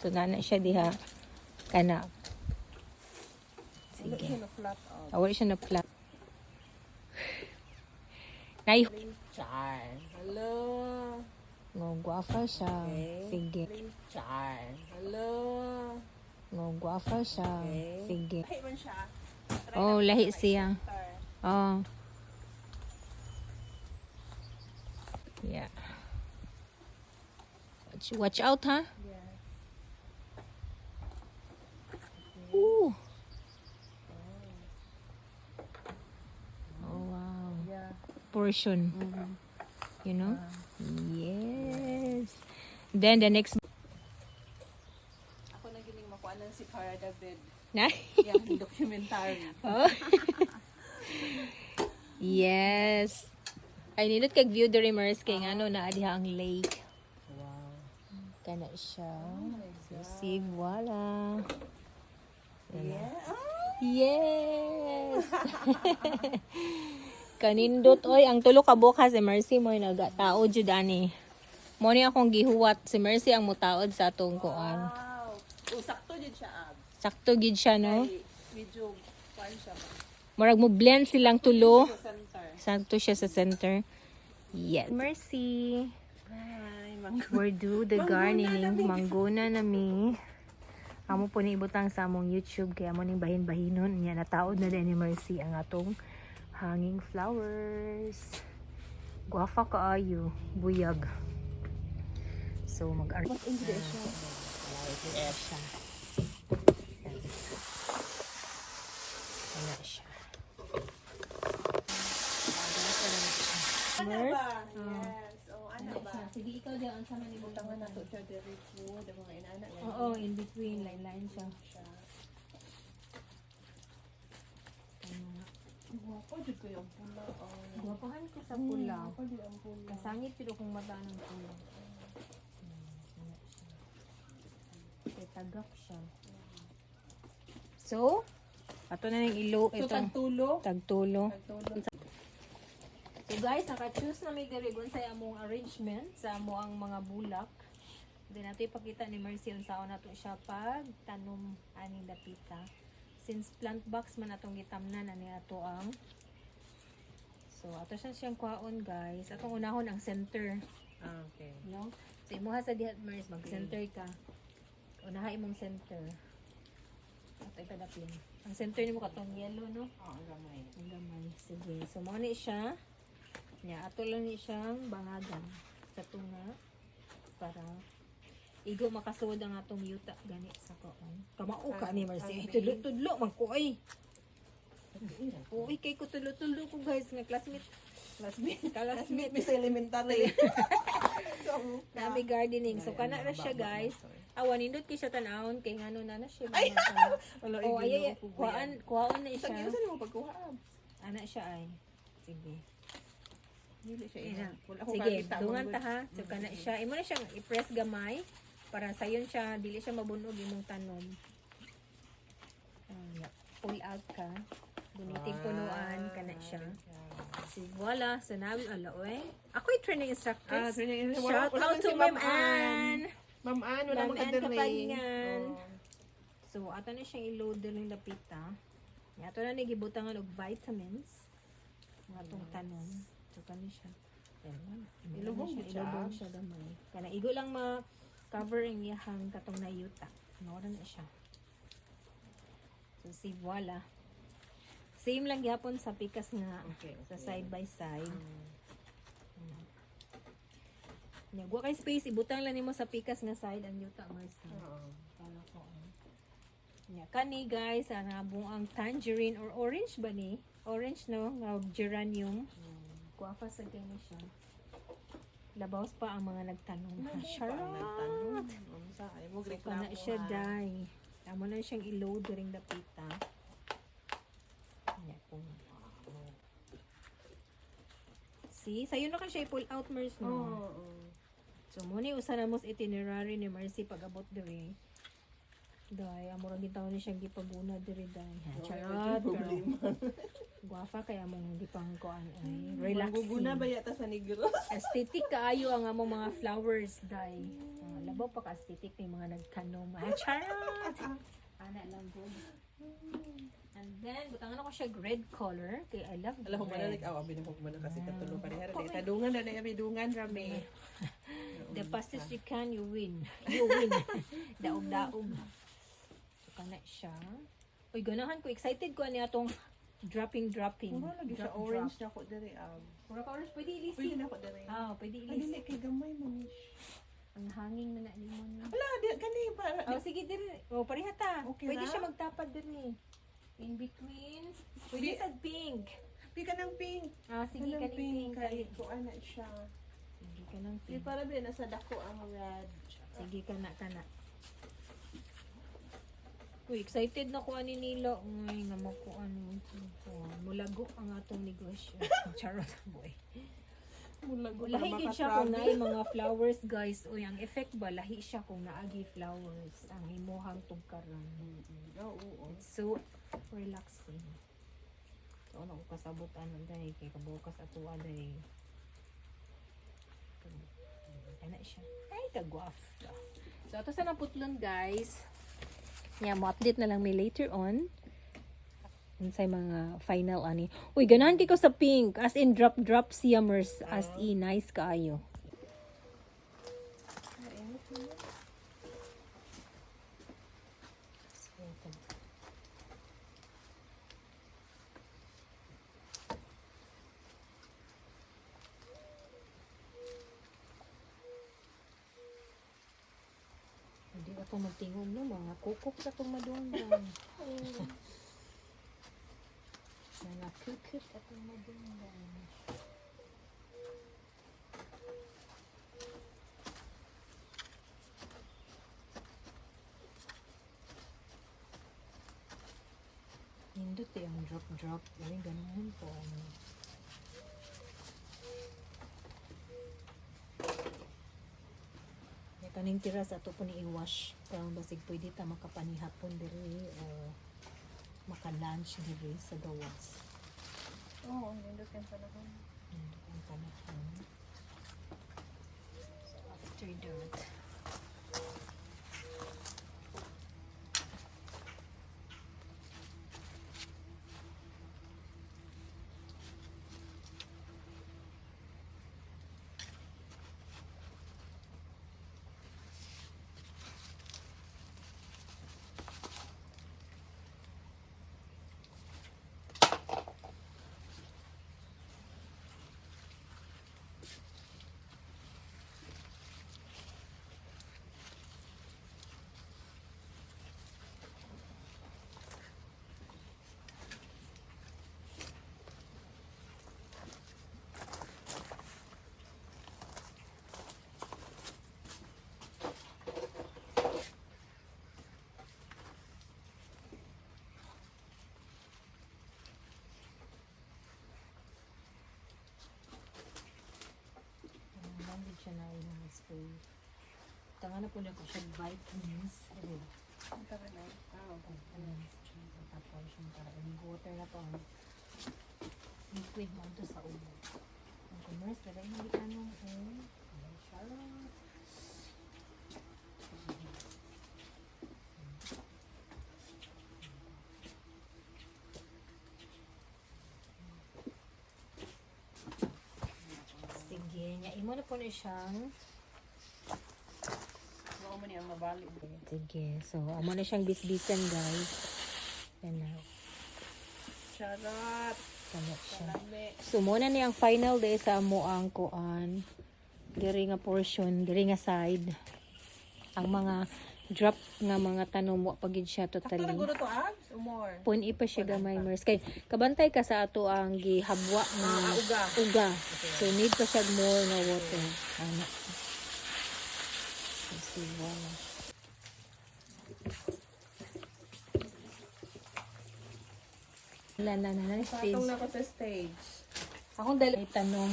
So, nana siya diha. Kana. Wala Sige. siya na flat out. Wala siya na flat. Nay, Char. Hello. no, guwafa siya. Okay. Sige. Char. Hello. No, guwafa siya. Okay. Sige. Lahi man siya. Try Oh, natin lahi sa siya. center. Oh. Yeah. Watch out, ha? Yeah. Ooh. Oh, wow. Yeah. Portion. Mm-hmm. You know? Yes. Then the next. Ako na gining makuanan si Cara David. Na? Yung documentary. Oh. Yes. Ay, nindot kag view the remers kay ano na adiha ang lake. Wow. Kana siya. my So, see, voila. Yeah. Yes. Kanindot oy ang tulo ka bukas si Mercy mo nagataod jud ani. Mo ni akong gihuwat si Mercy ang mutaod sa atong kuan. Wow. Sakto din siya, Ab. Sakto gid siya no. Kay medyo kuan siya ba? Murag mo blend silang tulo. Sa center. Sakto siya sa center. Yes. Mercy. Hi, mango. We're do the gardening. Mangguna na mi. Amo po ni ibutang sa among YouTube kaya amo ning bahin-bahinon niya nataod na din ni Mercy ang atong hanging flowers. Guwafa kaayo, buyag. So mag-art. Mas hindi siya. siya. Wala siya. Ano ba? Yes. Oh, ano ba? Sige, ikaw dyan. Ang sama ni Tangan na to siya diretso. Yung mga inaanak niya. Oo, in between. Line-line siya. Guwapo, dyan ko yung pula. Guwapahan ko sa pula. Guwapo, dyan ang pula. Kasangit pero kung mata ng pula. Kaya tagak siya. So, ato na ng ilo. So, Itong tagtulo? tagtulo. Tagtulo. So guys, naka-choose na may garigon sa among arrangement sa amo ang mga bulak. Then nato ipakita ni Mercy ang sao nato siya pag tanom ani dapita. Since plant box man atong gitamnan ani ato ang. So ato siya siyang kwaon guys. Atong unahon ang center, Okay. no? So imuha sa dihat Mercy mag-center ka. Unaha imong center. Ato ipadapin. Ang center nimo katong yellow, no? Oo, gamay. Ang gamay. Sige. So, mo ni siya. Nya, ato lang ni siyang bangagan sa tunga para igo makasuod ang atong yuta gani sa koon. Kamao ka ni Marcy. Ay, tudlo man ko ay. Uy, kay ko tudlo ko guys nga classmate. Classmate, Miss Elementary. Nami gardening. So, kana na siya guys. Awan, nindot kay siya tanawon kay ngano na siya. Wala, Oh, ay, kuhaan na Isang siya. saan mo pagkuha? Ana siya ay. Sige. Hindi siya Ina. Wala ko Sige, kakita. dungan ta ha. So kana siya, imo na siyang i-press gamay para sayon siya dili siya mabunog imong tanom. Pull out ka. Guniting punuan kana siya. So voila, so nabi ala oy. Ako'y training instructor. Shout out to Ma'am Ann. Ma'am Ann, wala Ma'am Ann makadari. Kapangan. So ato na siyang i-load din ng dapita. Ato na ni gibutangan og vitamins ng atong tanom. So kani siya. Ilubong siya, siya. ilubong siya gamay. Kana igo lang ma-cover ang iyahang katong nayuta. Mora na siya. So si voila. Same lang gyapon sa pikas nga Okay. sa side by side. Nya gwa kay space ibutang lang nimo sa pikas nga side ang yuta Marcy. Para ko. Nya kani guys ang buang tangerine or orange ba ni? Orange no, nga geranium. Guwapa sa gani siya. Labaws pa ang mga nagtanong. Charot! Sa ay mo So, kana siya dai. Amo na siyang i-load during dapita. Nya po. See, sayo na ka siya i-pull out Mers no. Oo. So, muna usa na mo sa itinerary ni Mercy pag-abot diri. Dai, amura gitaw ni siya gipaguna diri dai. Wala Charot. kay problema. Guwafa kaya mong gipang kuan ay Guguna ba relaxing. yata sa negros? Aesthetic kaayo ang among mga flowers dai. Labaw pa ka aesthetic ni mga nagkanom. Charot. Ana lang gud. And then butangan ako siya red color kay I love Alam mo ba red. na binahog mo na kasi katulong pa rin. Tadungan na na bidungan rami. The fastest you can, you win. You win. Daog-daog. So, kana siya. Uy, ganahan ko. Excited ko niya itong dropping. Mura lagi siya orange na ako diri. Pura ka orange. Pwede ilisi. Pwede na ako diri. Pwede Ay, ilisi. dili kay gamay man. Ang hanging na limon na. Wala, gani ba? Sige, diri. Pareha ta. Okay Pwede na? siya magtapad diri. In between. Pwede sa pink. Pika ng pink. Sige, Kanang kaning pink. Kay kuan na siya. Sige ka ng Di pink. para ba nasa dako ang red. Sige, kana. Uy, excited na ko ani nila. Uy, nga makuan. Mulago ang atong negosyo. Charot boy. Mulago Lahi gid siya kung naay mga flowers, guys. Uy, ang effect ba lahi siya kung naagi flowers ang imuhang tugkaran. Oo. It's so relaxing. So ano ko kasabot ano dai kay kabukas ato aday. Ana siya. Ay kagwaf. So ato sa naputlon, guys. Yeah, mo update na lang may later on. Unsay mga final ani. Uy, ganahan kay ko sa pink. As in drop siamers. As in nice kaayo. Hindi ako magtingon no, mga kukok sa itong madunggan. Mga kukok sa itong madunggan. Nindot yung drop. Ay, ganun po. Kaning tira sa ato po ni i-wash para basig pwede ta makapanihapon diri o maka-lunch diri sa gawas. Oo, nindot kan panahon. Ang panahon. So after that, hindi siya na mga spray. Tanga na po na ko siya vitamins. Ayun. Ang tagal na. Tapos yung para yung water na to. Liquid mo ito sa ulo. Ang commerce, lagay hindi ka nung charot. Sige, nyain mo na po na siyang. Oo mo niya mabalik. Sige, so amo na siyang bisbisan, guys. Yan na. Charot. Kalat siya. Salami. So, muna ni ang final day sa amo ang kuan. Diri nga portion, diri nga side. Ang mga drop nga mga tanom mo pagid siya Sakto na totally. guro to abs or more? Pun ipa siya gamay mers. Kay kabantay ka sa ato ang gihabwa nga Uga. uga. So, need pa siya more na water. Ano. Kasi wala. Na Patong stage. na ko sa stage. Akong dali tanong.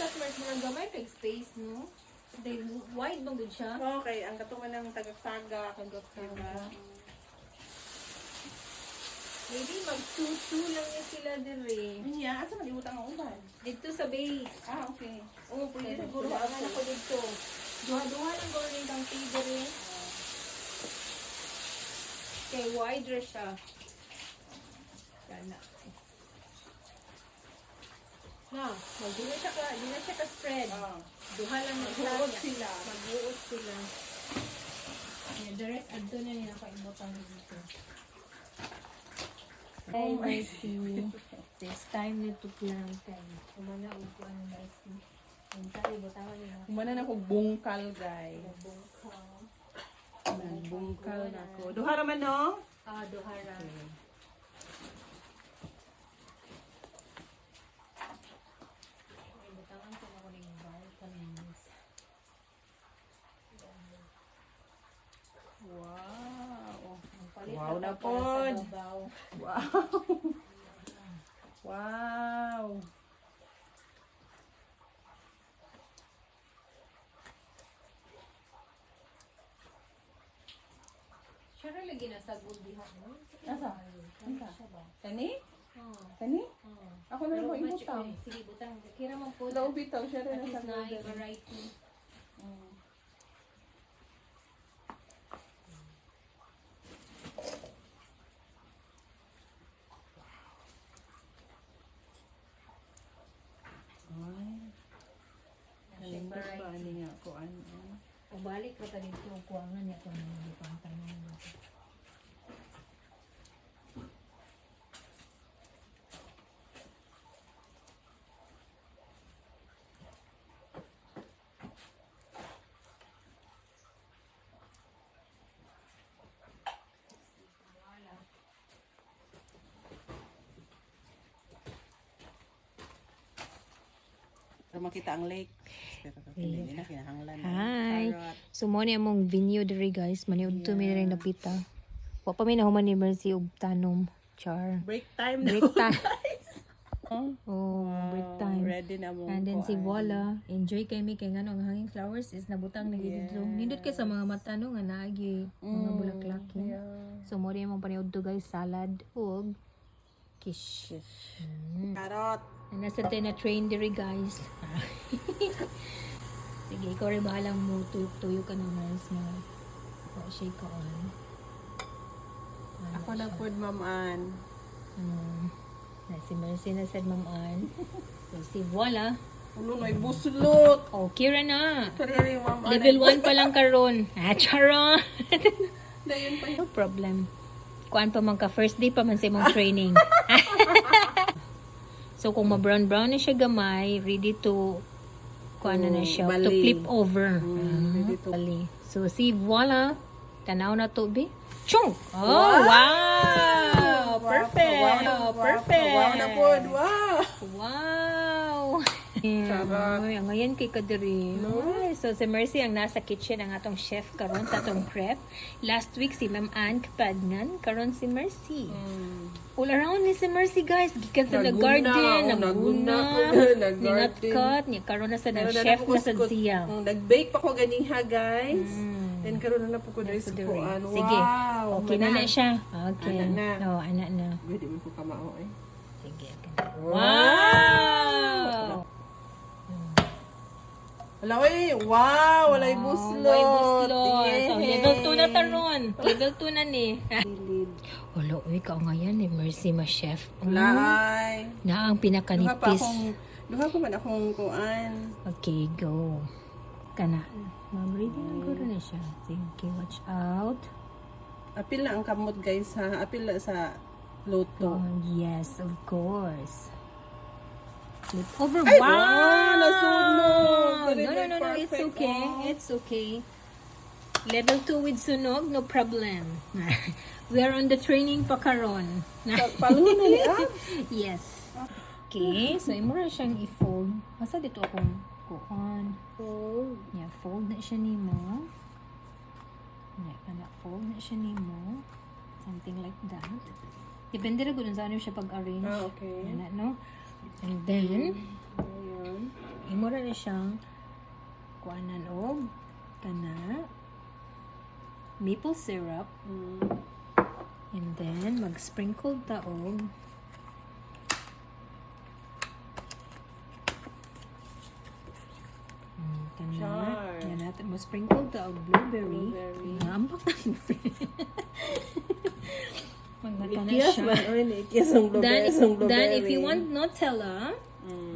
tas mga gamay kay space, no? They wide bang gud siya? Okay, ang katungan ng tagak-taga. Tagak-taga. Maybe mag-2-2 lang niya sila dire. Niya, asa man iutang ang uban? Dito sa base. Okay. Oo, pwede Pero siguro. ang ako dito. Duha-duha lang ko rin kang dire. Kay wider siya. Kana. Na, di na siya ka-spread. Duha lang na siya. Magbuod sila. Magbuod sila. Yeah, the rest, adto na niya nakaimotang dito. Hey, Mercy. This time na to plan time. Kumana o ko ang Mercy. Ang tayo, butawan niya. Kumana na ko bungkal, guys. Bungkaw. Bungkal na ko. Duha raman, no? Duhara. Ay, butawan ko na ko na yung vitamins. Wow. Ang palit Wow na pa para pod. sa babaw. Wow. Wow. Siya rin lagi na sa gulbihan mo. Asa? Asa? Siya ba? Kani? Oo. Kani? Oo. Ako na lang ko Pero ibutang. sige, butang. Kira mo po. Wala ubitaw siya At rin least sa na golden. variety. Ay. Ang ba Variety. niya ko ano? Pabalik ko ta dito ang kuwangan niya kung ano yung pang tanong mo. Pero makita ang lake. Pero hindi na kinahanglan. Hi. Charot. So mo ni among venue diri guys, maniud to mi rin napita. Wa pa mi nahuman ni Mercy og tanom. Char. Break time na. Break time. Oh, Oh, break time. ready na mo. And then si voila, enjoy kay mi kay ngano ang hanging flowers is nabutang na gid dito. Nindot kay sa mga mata no nga naagi mga bulaklak. Yeah. So mo rin among paniud to guys, salad ug kish. Carrot. Nasa tayo na train diri guys. Sige, ikaw rin bahalang mo tuyo ka na guys mo. Shake ka on. Ako na food, Ma'am Ann. Na si Mercy na said Ma'am Ann. So si voila. Ulo na ibuslot. Oh, Kira na. Kariri, Ma'am Ann. Level 1 pa lang karon. Charon. Dayon pa No problem. Kuan pa man ka first day pa man sa imong training. So kung ma-brown na siya gamay, ready to kuan na siya, to bali. flip over. ready to- Bali. So see, voila. Tanaw na to, be. Chung! Oh, wow! Perfect! Wow na, Perfect! Wow na food. Wow. Wow! Sarap. Ay, ngayon kay Kadiri. Ay, so si Mercy ang nasa kitchen ang atong chef karon sa atong prep. Last week si Ma'am Ann kapadngan, karon si Mercy. All around ni si Mercy guys, gikan sa Naguna, garden, naguna, naggarden. ninatkat, niya karon na sa chef na sa siya. Nag-bake pa ko ganiha, guys. Then karon na po ko diri sa kuan. Sige. Wow. Okay na na siya. Okay. Anak na. Oh, anak na. Pwede mo po kamao eh. Sige. Wow! Wala eh. Wow! Wala buslot. May buslot. Yay! So, level 2 na taron. Level 2 na ni. Silid. Wala, uy, ka ngayon ni Mercy ma chef. Wala ay. Na ang Duha pa pinakanipis. duha pa man akong kuan. Okay, go. Kana. Ma'am, ready na ko na siya. Sige, watch out. Apil na ang kamot, guys, ha. Apil na sa loto. Oh, yes, of course. Flip over. Ay, wow! wow, nasunog. Very, No, very it's perfect. okay. Oh. It's okay. Level 2 with sunog, no problem. We are on the training pa karon. Palungan na niya. Yes. Okay, so imo ra siyang i-fold. Asa dito akong kuan. Oh. Yeah, fold na siya nimo. Yeah, kana fold na siya nimo. Something like that. Depende ra gud sa ano siya pag-arrange. Ah, okay. Ano, no? And then, Ayan. imo ra na siyang kuanan og kana maple syrup. And then, mag-sprinkle ta og kana. Char. Yan natin mo sprinkle ta og blueberry. Blueberry. Ambak na magmata na Ikiyas siya. man. Oy, ikiyas ang blueberry. Then, if you want Nutella,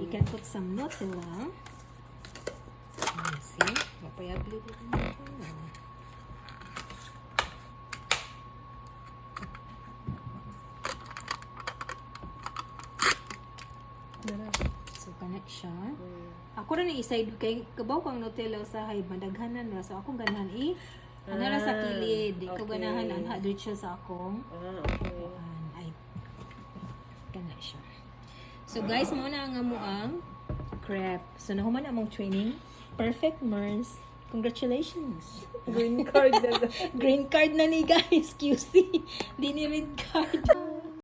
you can put some Nutella. See? Mapayagli dito na ito. So, connect siya. Ako rin i-side kay kabaw kang Nutella sa hay madaghanan ra. So, akong ganahan ano ra sa kilid. Ikaw okay. ganahan anha dito siya sa akong Okay. ay connect siya. So, guys, mo na ang amuang crepe. So, nahuman among training. Perfect, Mers. Congratulations. Green card na. Green card na ni guys. QC. Di ni red card.